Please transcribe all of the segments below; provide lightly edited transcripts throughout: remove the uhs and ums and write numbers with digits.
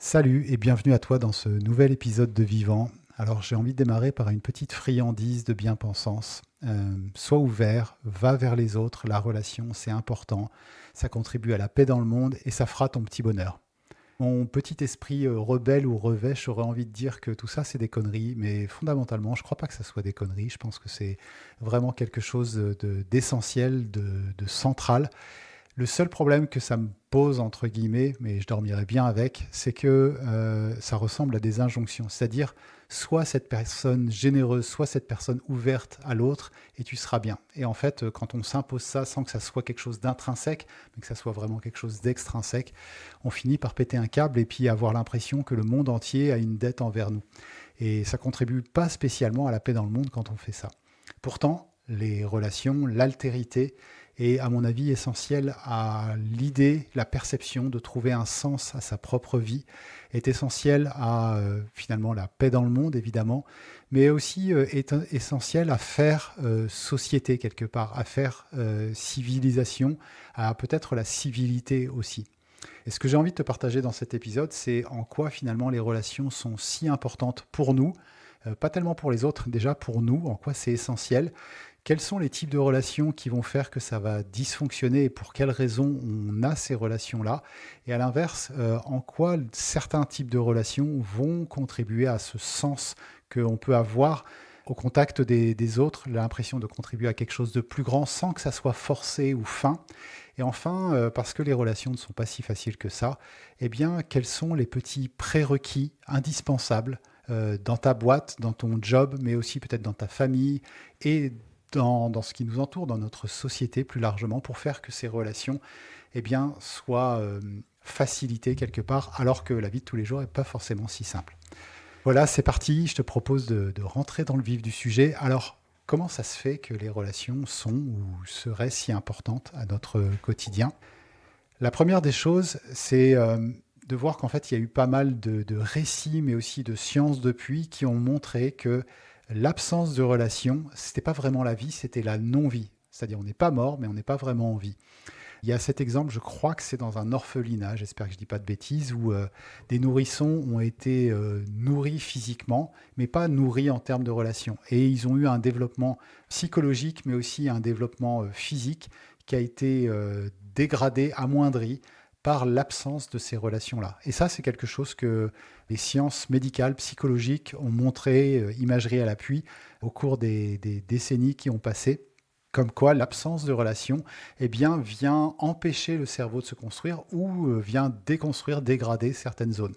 Salut et bienvenue à toi dans ce nouvel épisode de Vivant. Alors j'ai envie de démarrer par une petite friandise de bien-pensance. Sois ouvert, va vers les autres, la relation c'est important, ça contribue à la paix dans le monde et ça fera ton petit bonheur. Mon petit esprit rebelle ou revêche aurait envie de dire que tout ça c'est des conneries, mais fondamentalement je ne crois pas que ça soit des conneries, je pense que c'est vraiment quelque chose d'essentiel, de central. Le seul problème que ça me pose, entre guillemets, mais je dormirai bien avec, c'est que ça ressemble à des injonctions. C'est-à-dire, soit cette personne généreuse, soit cette personne ouverte à l'autre, et tu seras bien. Et en fait, quand on s'impose ça sans que ça soit quelque chose d'intrinsèque, mais que ça soit vraiment quelque chose d'extrinsèque, on finit par péter un câble et puis avoir l'impression que le monde entier a une dette envers nous. Et ça contribue pas spécialement à la paix dans le monde quand on fait ça. Pourtant, les relations, l'altérité est, à mon avis, essentielle à l'idée, la perception de trouver un sens à sa propre vie, est essentielle à finalement la paix dans le monde, évidemment, mais aussi est essentielle à faire société quelque part, à faire civilisation, à peut-être la civilité aussi. Et ce que j'ai envie de te partager dans cet épisode, c'est en quoi finalement les relations sont si importantes pour nous, pas tellement pour les autres, déjà pour nous, en quoi c'est essentiel. Quels sont les types de relations qui vont faire que ça va dysfonctionner et pour quelles raisons on a ces relations-là? Et à l'inverse, en quoi certains types de relations vont contribuer à ce sens qu'on peut avoir au contact des autres, l'impression de contribuer à quelque chose de plus grand sans que ça soit forcé ou fin. Et enfin, parce que les relations ne sont pas si faciles que ça, eh bien, quels sont les petits prérequis indispensables dans ta boîte, dans ton job, mais aussi peut-être dans ta famille et dans ce qui nous entoure, dans notre société plus largement, pour faire que ces relations eh bien, soient facilitées quelque part, alors que la vie de tous les jours n'est pas forcément si simple. Voilà, c'est parti, je te propose de rentrer dans le vif du sujet. Alors, comment ça se fait que les relations sont ou seraient si importantes à notre quotidien? La première des choses, c'est de voir qu'en fait, il y a eu pas mal de récits, mais aussi de sciences depuis, qui ont montré que l'absence de relation, c'était pas vraiment la vie, c'était la non-vie. C'est-à-dire, on n'est pas mort, mais on n'est pas vraiment en vie. Il y a cet exemple, je crois que c'est dans un orphelinat, j'espère que je ne dis pas de bêtises, où des nourrissons ont été nourris physiquement, mais pas nourris en termes de relation. Et ils ont eu un développement psychologique, mais aussi un développement physique qui a été dégradé, amoindri par l'absence de ces relations-là. Et ça, c'est quelque chose que les sciences médicales, psychologiques ont montré, imagerie à l'appui, au cours des décennies qui ont passé, comme quoi l'absence de relation eh bien, vient empêcher le cerveau de se construire ou vient déconstruire, dégrader certaines zones.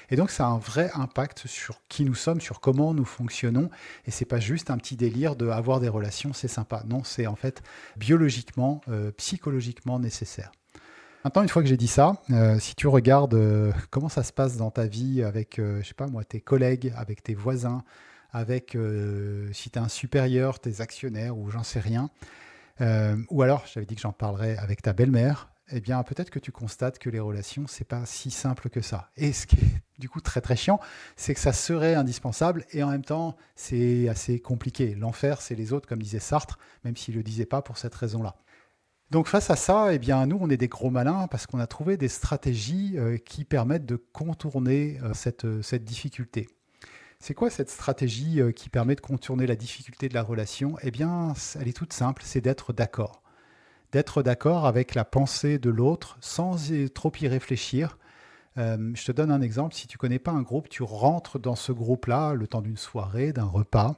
Et donc ça a un vrai impact sur qui nous sommes, sur comment nous fonctionnons. Et c'est pas juste un petit délire de avoir des relations, c'est sympa. Non, c'est en fait biologiquement, psychologiquement nécessaire. Maintenant, une fois que j'ai dit ça, si tu regardes comment ça se passe dans ta vie avec, je sais pas moi, tes collègues, avec tes voisins, avec si tu as un supérieur, tes actionnaires ou j'en sais rien, ou alors, j'avais dit que j'en parlerais avec ta belle-mère, eh bien, peut-être que tu constates que les relations, c'est pas si simple que ça. Et ce qui est du coup très très chiant, c'est que ça serait indispensable et en même temps, c'est assez compliqué. L'enfer, c'est les autres, comme disait Sartre, même s'il ne le disait pas pour cette raison-là. Donc face à ça, eh bien, nous, on est des gros malins parce qu'on a trouvé des stratégies qui permettent de contourner cette difficulté. C'est quoi cette stratégie qui permet de contourner la difficulté de la relation? Eh bien, elle est toute simple, c'est d'être d'accord. D'être d'accord avec la pensée de l'autre sans trop y réfléchir. Je te donne un exemple, si tu ne connais pas un groupe, tu rentres dans ce groupe-là le temps d'une soirée, d'un repas,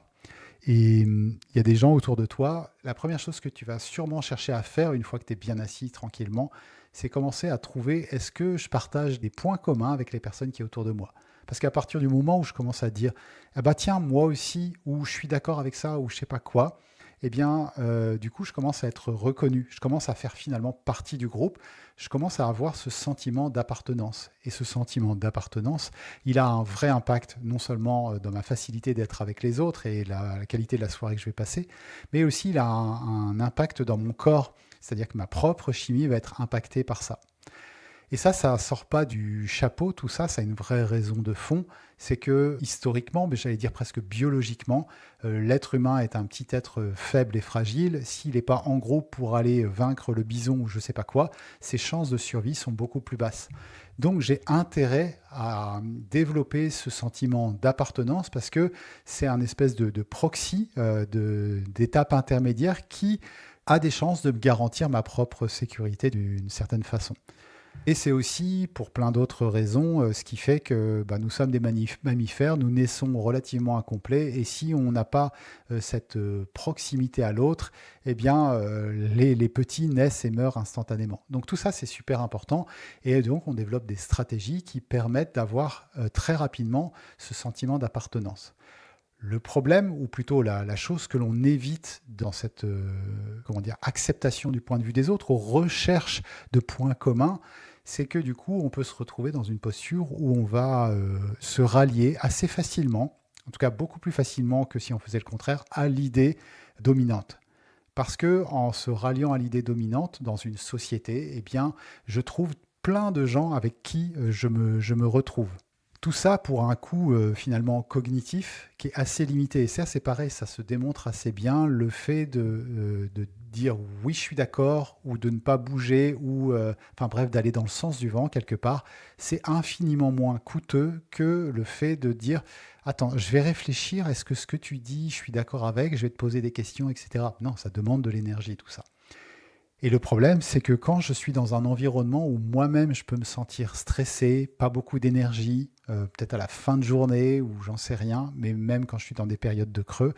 et il y a des gens autour de toi. La première chose que tu vas sûrement chercher à faire une fois que tu es bien assis tranquillement, c'est commencer à trouver est-ce que je partage des points communs avec les personnes qui sont autour de moi. Parce qu'à partir du moment où je commence à dire ah bah tiens, moi aussi, ou je suis d'accord avec ça, ou je sais pas quoi, eh bien, du coup, je commence à être reconnu. Je commence à faire finalement partie du groupe. Je commence à avoir ce sentiment d'appartenance. Et ce sentiment d'appartenance, il a un vrai impact, non seulement dans ma facilité d'être avec les autres et la qualité de la soirée que je vais passer, mais aussi il a un impact dans mon corps. C'est-à-dire que ma propre chimie va être impactée par ça. Et ça sort pas du chapeau, tout ça, ça a une vraie raison de fond. C'est que historiquement, mais j'allais dire presque biologiquement, l'être humain est un petit être faible et fragile. S'il n'est pas en groupe pour aller vaincre le bison ou je sais pas quoi, ses chances de survie sont beaucoup plus basses. Donc j'ai intérêt à développer ce sentiment d'appartenance parce que c'est un espèce de proxy, d'étape intermédiaire qui a des chances de me garantir ma propre sécurité d'une certaine façon. Et c'est aussi, pour plein d'autres raisons, ce qui fait que nous sommes des mammifères, nous naissons relativement incomplets, et si on n'a pas cette proximité à l'autre, eh bien, les petits naissent et meurent instantanément. Donc tout ça, c'est super important, et donc on développe des stratégies qui permettent d'avoir très rapidement ce sentiment d'appartenance. Le problème, ou plutôt la chose que l'on évite dans cette acceptation du point de vue des autres, aux recherches de points communs, c'est que du coup, on peut se retrouver dans une posture où on va se rallier assez facilement, en tout cas beaucoup plus facilement que si on faisait le contraire, à l'idée dominante. Parce que en se ralliant à l'idée dominante dans une société, eh bien, je trouve plein de gens avec qui je me retrouve. Tout ça pour un coût finalement cognitif qui est assez limité. Et ça, c'est pareil, ça se démontre assez bien. Le fait de dire oui, je suis d'accord, ou de ne pas bouger, ou enfin bref, d'aller dans le sens du vent quelque part, c'est infiniment moins coûteux que le fait de dire attends, je vais réfléchir, est-ce que ce que tu dis, je suis d'accord avec, je vais te poser des questions, etc. Non, ça demande de l'énergie, tout ça. Et le problème, c'est que quand je suis dans un environnement où moi-même je peux me sentir stressé, pas beaucoup d'énergie, peut-être à la fin de journée ou j'en sais rien, mais même quand je suis dans des périodes de creux,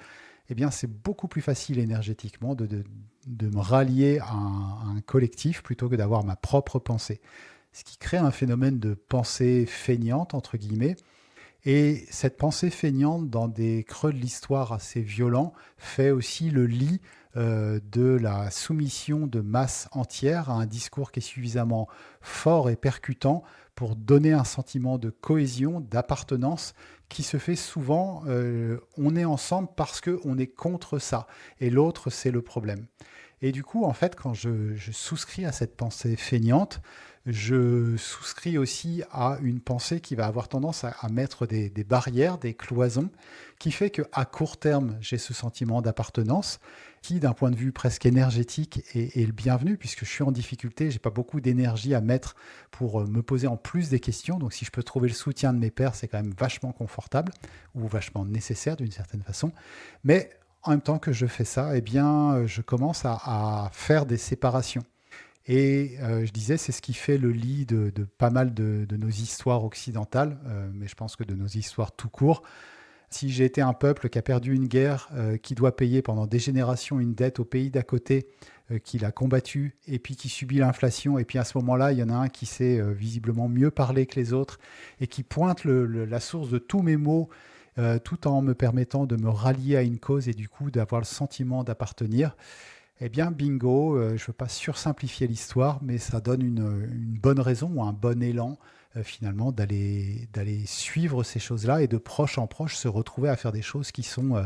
eh bien c'est beaucoup plus facile énergétiquement de me rallier à un collectif plutôt que d'avoir ma propre pensée. Ce qui crée un phénomène de pensée feignante, entre guillemets, et cette pensée feignante, dans des creux de l'histoire assez violents, fait aussi le lit de la soumission de masse entière à un discours qui est suffisamment fort et percutant pour donner un sentiment de cohésion, d'appartenance, qui se fait souvent, on est ensemble parce qu'on est contre ça, et l'autre, c'est le problème. Et du coup, en fait, quand je souscris à cette pensée feignante, je souscris aussi à une pensée qui va avoir tendance à mettre des barrières, des cloisons, qui fait qu'à court terme, j'ai ce sentiment d'appartenance, qui, d'un point de vue presque énergétique, est le bienvenu, puisque je suis en difficulté, j'ai pas beaucoup d'énergie à mettre pour me poser en plus des questions. Donc si je peux trouver le soutien de mes pairs, c'est quand même vachement confortable, ou vachement nécessaire d'une certaine façon. Mais en même temps que je fais ça, eh bien, je commence à faire des séparations. Et je disais, c'est ce qui fait le lit de pas mal de nos histoires occidentales, mais je pense que de nos histoires tout court. Si j'ai été un peuple qui a perdu une guerre, qui doit payer pendant des générations une dette au pays d'à côté, qu'il a combattu, et puis qui subit l'inflation, et puis à ce moment-là, il y en a un qui sait visiblement mieux parler que les autres, et qui pointe la source de tous mes maux, tout en me permettant de me rallier à une cause, et du coup d'avoir le sentiment d'appartenir. Eh bien, bingo, je ne veux pas sursimplifier l'histoire, mais ça donne une bonne raison ou un bon élan, finalement, d'aller suivre ces choses-là et de proche en proche se retrouver à faire des choses qui sont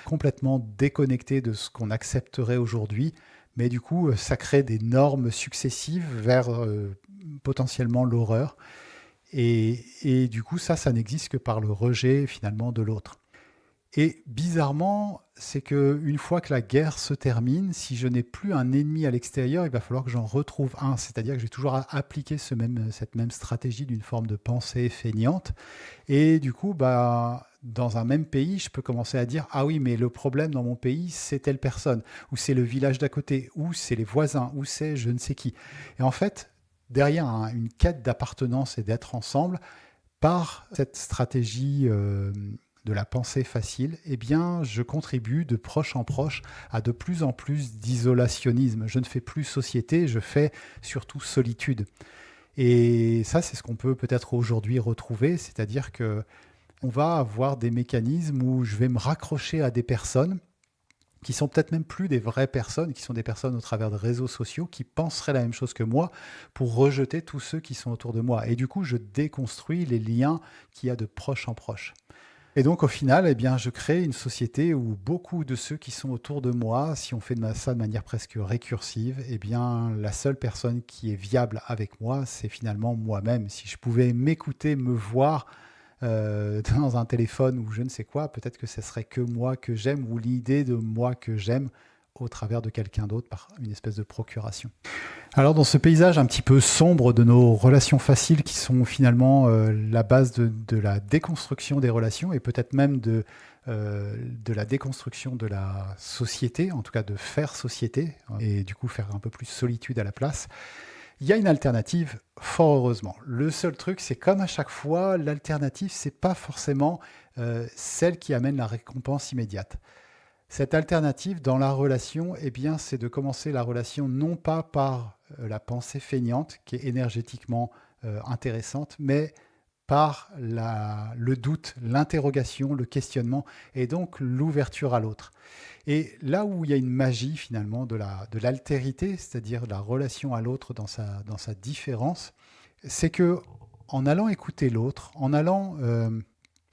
complètement déconnectées de ce qu'on accepterait aujourd'hui. Mais du coup, ça crée des normes successives vers potentiellement l'horreur. Et du coup, ça n'existe que par le rejet, finalement, de l'autre. Et bizarrement, c'est que une fois que la guerre se termine, si je n'ai plus un ennemi à l'extérieur, il va falloir que j'en retrouve un. C'est-à-dire que je vais toujours appliquer cette même stratégie d'une forme de pensée feignante. Et du coup, dans un même pays, je peux commencer à dire ah oui, mais le problème dans mon pays, c'est telle personne, ou c'est le village d'à côté, ou c'est les voisins, ou c'est je ne sais qui. Et en fait, derrière une quête d'appartenance et d'être ensemble, par cette stratégie de la pensée facile, eh bien, je contribue de proche en proche à de plus en plus d'isolationnisme. Je ne fais plus société, je fais surtout solitude. Et ça, c'est ce qu'on peut peut-être aujourd'hui retrouver, c'est-à-dire que on va avoir des mécanismes où je vais me raccrocher à des personnes qui sont peut-être même plus des vraies personnes, qui sont des personnes au travers de réseaux sociaux, qui penseraient la même chose que moi, pour rejeter tous ceux qui sont autour de moi. Et du coup, je déconstruis les liens qu'il y a de proche en proche. Et donc, au final, eh bien, je crée une société où beaucoup de ceux qui sont autour de moi, si on fait ça de manière presque récursive, eh bien, la seule personne qui est viable avec moi, c'est finalement moi-même. Si je pouvais m'écouter, me voir dans un téléphone ou je ne sais quoi, peut-être que ce serait que moi que j'aime ou l'idée de moi que j'aime au travers de quelqu'un d'autre par une espèce de procuration. Alors dans ce paysage un petit peu sombre de nos relations faciles qui sont finalement la base de la déconstruction des relations et peut-être même de la déconstruction de la société, en tout cas de faire société et du coup faire un peu plus solitude à la place, il y a une alternative, fort heureusement. Le seul truc, c'est comme à chaque fois, l'alternative, c'est pas forcément celle qui amène la récompense immédiate. Cette alternative dans la relation, eh bien, c'est de commencer la relation non pas par la pensée feignante, qui est énergétiquement intéressante, mais par le doute, l'interrogation, le questionnement, et donc l'ouverture à l'autre. Et là où il y a une magie finalement de l'altérité, c'est-à-dire la relation à l'autre dans sa différence, c'est que en allant écouter l'autre, en allant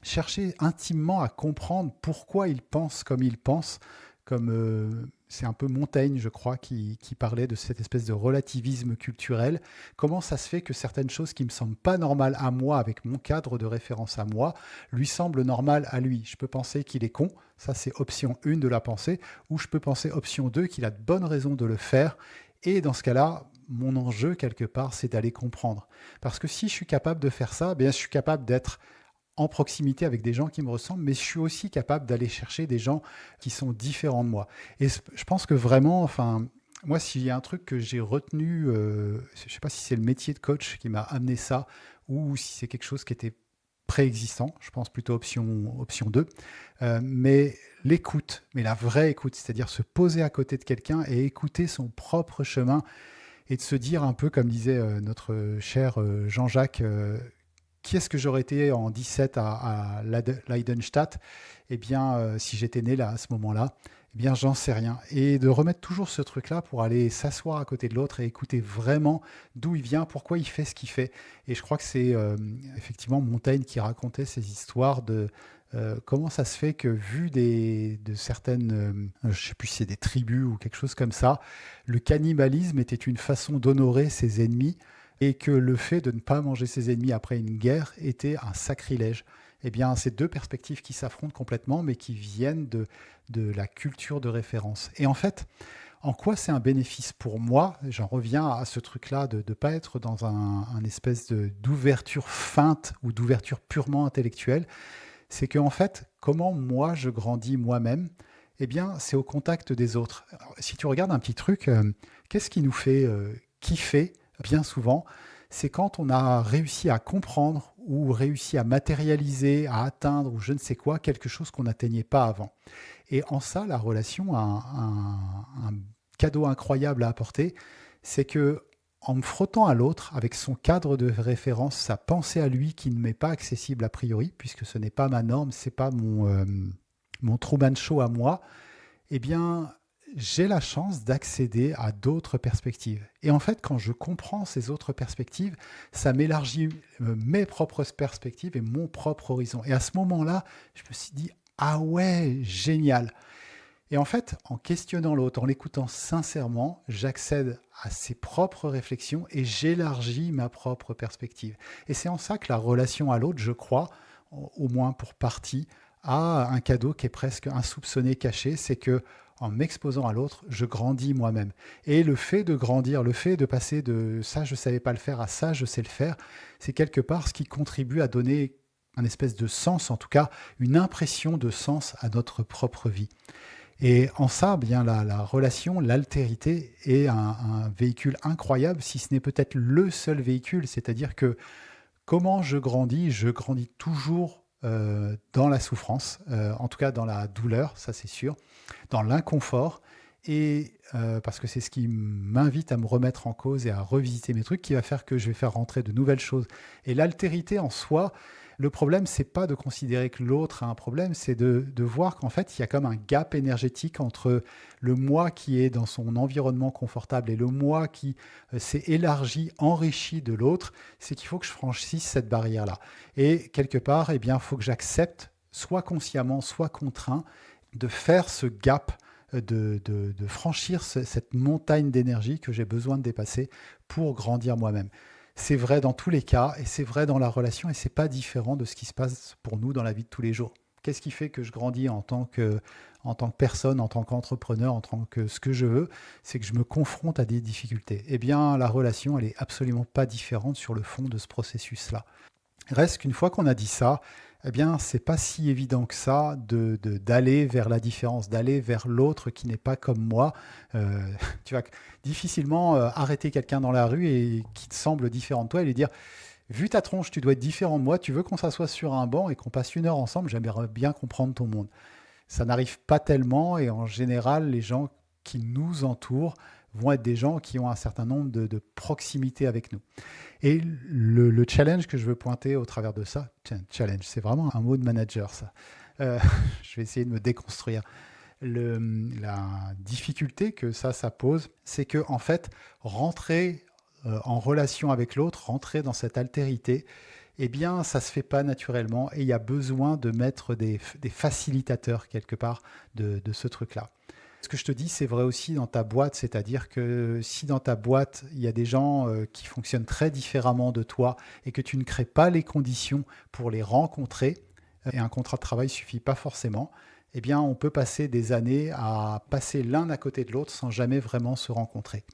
chercher intimement à comprendre pourquoi il pense comme il pense, comme c'est un peu Montaigne, je crois, qui parlait de cette espèce de relativisme culturel. Comment ça se fait que certaines choses qui me semblent pas normales à moi, avec mon cadre de référence à moi, lui semblent normales à lui. Je peux penser qu'il est con, ça c'est option 1 de la pensée, ou je peux penser option 2 qu'il a de bonnes raisons de le faire. Et dans ce cas-là, mon enjeu, quelque part, c'est d'aller comprendre. Parce que si je suis capable de faire ça, bien, je suis capable d'être en proximité avec des gens qui me ressemblent, mais je suis aussi capable d'aller chercher des gens qui sont différents de moi. Et je pense que vraiment, enfin, moi, s'il y a un truc que j'ai retenu, je ne sais pas si c'est le métier de coach qui m'a amené ça, ou si c'est quelque chose qui était préexistant, je pense plutôt option 2, mais l'écoute, mais la vraie écoute, c'est-à-dire se poser à côté de quelqu'un et écouter son propre chemin et de se dire un peu comme disait notre cher Jean-Jacques, qui est-ce que j'aurais été en 17 à Leidenstadt? Eh bien, si j'étais né là, à ce moment-là, eh bien, j'en sais rien. Et de remettre toujours ce truc-là pour aller s'asseoir à côté de l'autre et écouter vraiment d'où il vient, pourquoi il fait ce qu'il fait. Et je crois que c'est effectivement Montaigne qui racontait ces histoires de comment ça se fait que, vu de certaines, je ne sais plus si c'est des tribus ou quelque chose comme ça, le cannibalisme était une façon d'honorer ses ennemis et que le fait de ne pas manger ses ennemis après une guerre était un sacrilège. Eh bien, c'est deux perspectives qui s'affrontent complètement, mais qui viennent de la culture de référence. Et en fait, en quoi c'est un bénéfice pour moi? J'en reviens à ce truc-là de ne pas être dans un espèce d'ouverture feinte ou d'ouverture purement intellectuelle. C'est qu'en fait, comment moi je grandis moi-même? Eh bien, c'est au contact des autres. Alors, si tu regardes un petit truc, qu'est-ce qui nous fait kiffer bien souvent? C'est quand on a réussi à comprendre ou réussi à matérialiser, à atteindre ou je ne sais quoi, quelque chose qu'on n'atteignait pas avant. Et en ça, la relation a un cadeau incroyable à apporter, c'est que en me frottant à l'autre, avec son cadre de référence, sa pensée à lui qui ne m'est pas accessible a priori, puisque ce n'est pas ma norme, c'est pas mon Truman Show à moi, eh bien, j'ai la chance d'accéder à d'autres perspectives. Et en fait, quand je comprends ces autres perspectives, ça m'élargit mes propres perspectives et mon propre horizon. Et à ce moment-là, je me suis dit, ah ouais, génial. Et en fait, en questionnant l'autre, en l'écoutant sincèrement, j'accède à ses propres réflexions et j'élargis ma propre perspective. Et c'est en ça que la relation à l'autre, je crois, au moins pour partie, a un cadeau qui est presque insoupçonné, caché, c'est que en m'exposant à l'autre, je grandis moi-même. Et le fait de grandir, le fait de passer de ça, je ne savais pas le faire, à ça, je sais le faire, c'est quelque part ce qui contribue à donner un espèce de sens, en tout cas une impression de sens à notre propre vie. Et en ça, bien la relation, l'altérité est un véhicule incroyable, si ce n'est peut-être le seul véhicule. C'est-à-dire que comment je grandis toujours dans la souffrance, en tout cas dans la douleur, ça c'est sûr, dans l'inconfort, et parce que c'est ce qui m'invite à me remettre en cause et à revisiter mes trucs, qui va faire que je vais faire rentrer de nouvelles choses. Et l'altérité en soi, le problème, c'est pas de considérer que l'autre a un problème, c'est de voir qu'en fait, il y a comme un gap énergétique entre le moi qui est dans son environnement confortable et le moi qui s'est élargi, enrichi de l'autre. C'est qu'il faut que je franchisse cette barrière-là. Et quelque part, eh bien, il faut que j'accepte soit consciemment, soit contraint, de faire ce gap, de franchir cette montagne d'énergie que j'ai besoin de dépasser pour grandir moi-même. C'est vrai dans tous les cas et c'est vrai dans la relation et c'est pas différent de ce qui se passe pour nous dans la vie de tous les jours. Qu'est-ce qui fait que je grandis en tant que personne, en tant qu'entrepreneur, en tant que ce que je veux? C'est que je me confronte à des difficultés. Eh bien, la relation, elle est absolument pas différente sur le fond de ce processus-là. Reste qu'une fois qu'on a dit ça, eh bien, c'est pas si évident que ça d'aller vers la différence, d'aller vers l'autre qui n'est pas comme moi. Euh, Tu vas difficilement arrêter quelqu'un dans la rue et qui te semble différent de toi et lui dire, vu ta tronche, tu dois être différent de moi, tu veux qu'on s'assoie sur un banc et qu'on passe une heure ensemble, j'aimerais bien comprendre ton monde. Ça n'arrive pas tellement et en général, les gens qui nous entourent vont être des gens qui ont un certain nombre de proximités avec nous. Et le challenge que je veux pointer au travers de ça, tiens, challenge, c'est vraiment un mot de manager, ça. Euh, je vais essayer de me déconstruire. La difficulté que ça pose, c'est que en fait, rentrer en relation avec l'autre, rentrer dans cette altérité, eh bien, ça ne se fait pas naturellement et il y a besoin de mettre des facilitateurs quelque part de ce truc-là. Ce que je te dis, c'est vrai aussi dans ta boîte, c'est-à-dire que si dans ta boîte, il y a des gens qui fonctionnent très différemment de toi et que tu ne crées pas les conditions pour les rencontrer, et un contrat de travail ne suffit pas forcément, eh bien, on peut passer des années à passer l'un à côté de l'autre sans jamais vraiment se rencontrer.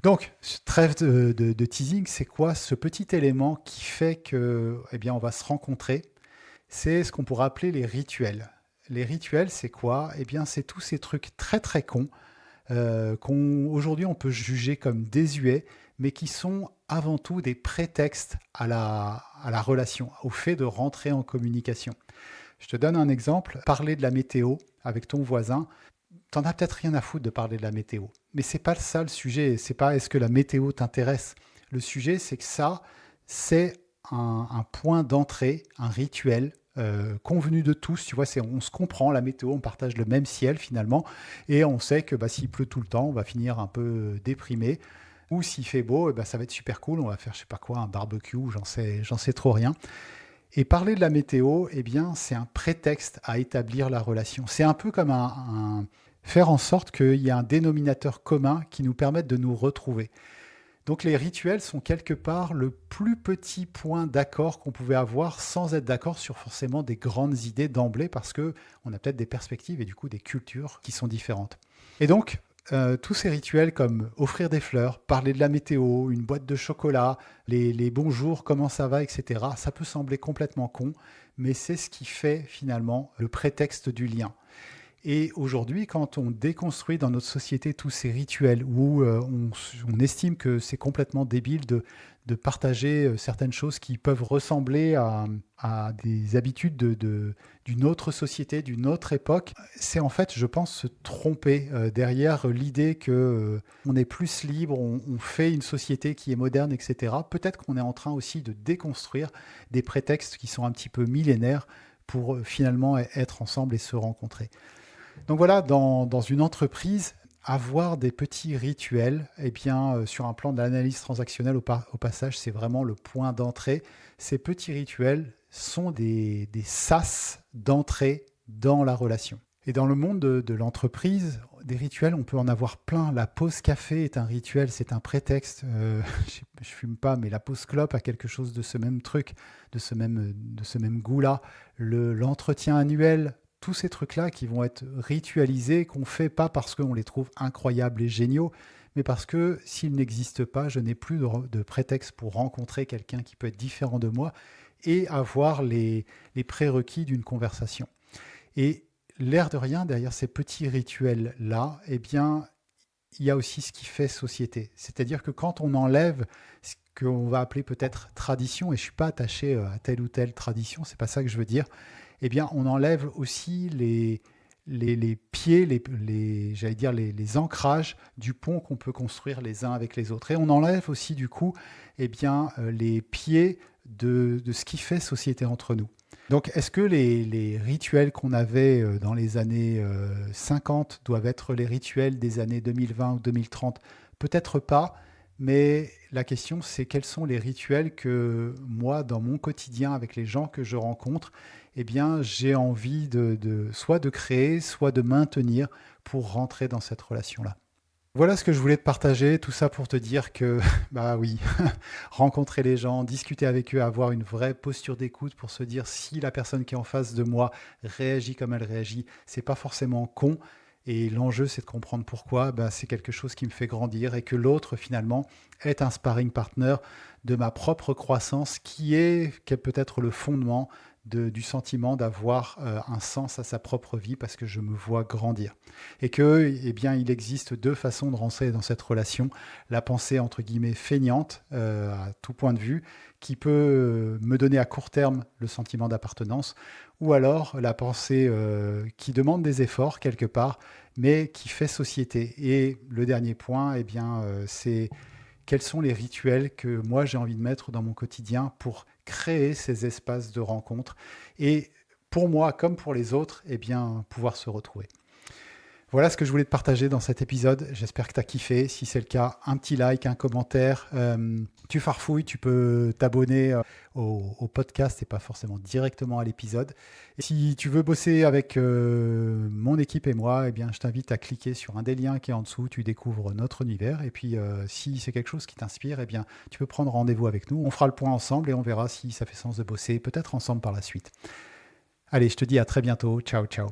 Donc, trêve de teasing, c'est quoi ce petit élément qui fait que, eh bien, on va se rencontrer? C'est ce qu'on pourrait appeler les rituels. Les rituels, c'est quoi? Eh bien, c'est tous ces trucs très très cons qu'aujourd'hui on peut juger comme désuets, mais qui sont avant tout des prétextes à la relation, au fait de rentrer en communication. Je te donne un exemple. Parler de la météo avec ton voisin, t'en as peut-être rien à foutre de parler de la météo. Mais c'est pas ça le sujet. C'est pas est-ce que la météo t'intéresse. Le sujet, c'est que ça, c'est un point d'entrée, un rituel convenu de tous. Tu vois, on se comprend, la météo, on partage le même ciel finalement. Et on sait que s'il pleut tout le temps, on va finir un peu déprimé. Ou s'il fait beau, ça va être super cool. On va faire, je sais pas quoi, un barbecue, j'en sais trop rien. Et parler de la météo, eh bien, c'est un prétexte à établir la relation. C'est un peu comme faire en sorte qu'il y ait un dénominateur commun qui nous permette de nous retrouver. Donc les rituels sont quelque part le plus petit point d'accord qu'on pouvait avoir sans être d'accord sur forcément des grandes idées d'emblée parce qu'on a peut-être des perspectives et du coup des cultures qui sont différentes. Et donc, tous ces rituels comme offrir des fleurs, parler de la météo, une boîte de chocolat, les bonjours, comment ça va, etc., ça peut sembler complètement con, mais c'est ce qui fait finalement le prétexte du lien. Et aujourd'hui, quand on déconstruit dans notre société tous ces rituels où on estime que c'est complètement débile de partager certaines choses qui peuvent ressembler à des habitudes d'une autre société, d'une autre époque, c'est en fait, je pense, se tromper derrière l'idée qu'on est plus libre, on fait une société qui est moderne, etc. Peut-être qu'on est en train aussi de déconstruire des prétextes qui sont un petit peu millénaires pour finalement être ensemble et se rencontrer. Donc voilà, dans une entreprise, avoir des petits rituels, eh bien, sur un plan de l'analyse transactionnelle, au passage, c'est vraiment le point d'entrée. Ces petits rituels sont des sas d'entrée dans la relation. Et dans le monde de l'entreprise, des rituels, on peut en avoir plein. La pause café est un rituel, c'est un prétexte. Je fume pas, mais la pause clope a quelque chose de ce même truc, de ce même goût-là. L'entretien annuel, tous ces trucs-là qui vont être ritualisés, qu'on ne fait pas parce qu'on les trouve incroyables et géniaux, mais parce que s'ils n'existent pas, je n'ai plus de prétexte pour rencontrer quelqu'un qui peut être différent de moi et avoir les prérequis d'une conversation. Et l'air de rien, derrière ces petits rituels-là, eh bien, il y a aussi ce qui fait société. C'est-à-dire que quand on enlève ce qu'on va appeler peut-être tradition, et je ne suis pas attaché à telle ou telle tradition, c'est pas ça que je veux dire, eh bien, on enlève aussi les pieds, j'allais dire les ancrages du pont qu'on peut construire les uns avec les autres. Et on enlève aussi, du coup, eh bien, les pieds de ce qui fait société entre nous. Donc, est-ce que les rituels qu'on avait dans les années 50 doivent être les rituels des années 2020 ou 2030? Peut-être pas, mais la question, c'est quels sont les rituels que moi, dans mon quotidien, avec les gens que je rencontre, eh bien, j'ai envie soit de créer, soit de maintenir pour rentrer dans cette relation-là. Voilà ce que je voulais te partager, tout ça pour te dire que, bah oui, rencontrer les gens, discuter avec eux, avoir une vraie posture d'écoute pour se dire si la personne qui est en face de moi réagit comme elle réagit, c'est pas forcément con. Et l'enjeu, c'est de comprendre pourquoi. Bah, c'est quelque chose qui me fait grandir et que l'autre, finalement, est un sparring partner de ma propre croissance qui est peut-être le fondement du sentiment d'avoir un sens à sa propre vie parce que je me vois grandir. Et que, eh bien, il existe deux façons de rentrer dans cette relation. La pensée, entre guillemets, feignante, à tout point de vue, qui peut me donner à court terme le sentiment d'appartenance, ou alors la pensée qui demande des efforts quelque part, mais qui fait société. Et le dernier point, eh bien, c'est quels sont les rituels que moi j'ai envie de mettre dans mon quotidien pour créer ces espaces de rencontre et pour moi comme pour les autres, eh bien, pouvoir se retrouver. Voilà ce que je voulais te partager dans cet épisode. J'espère que tu as kiffé. Si c'est le cas, un petit like, un commentaire. Tu farfouilles, tu peux t'abonner au podcast et pas forcément directement à l'épisode. Et si tu veux bosser avec mon équipe et moi, eh bien, je t'invite à cliquer sur un des liens qui est en dessous. Tu découvres notre univers. Et puis, si c'est quelque chose qui t'inspire, eh bien, tu peux prendre rendez-vous avec nous. On fera le point ensemble et on verra si ça fait sens de bosser peut-être ensemble par la suite. Allez, je te dis à très bientôt. Ciao, ciao.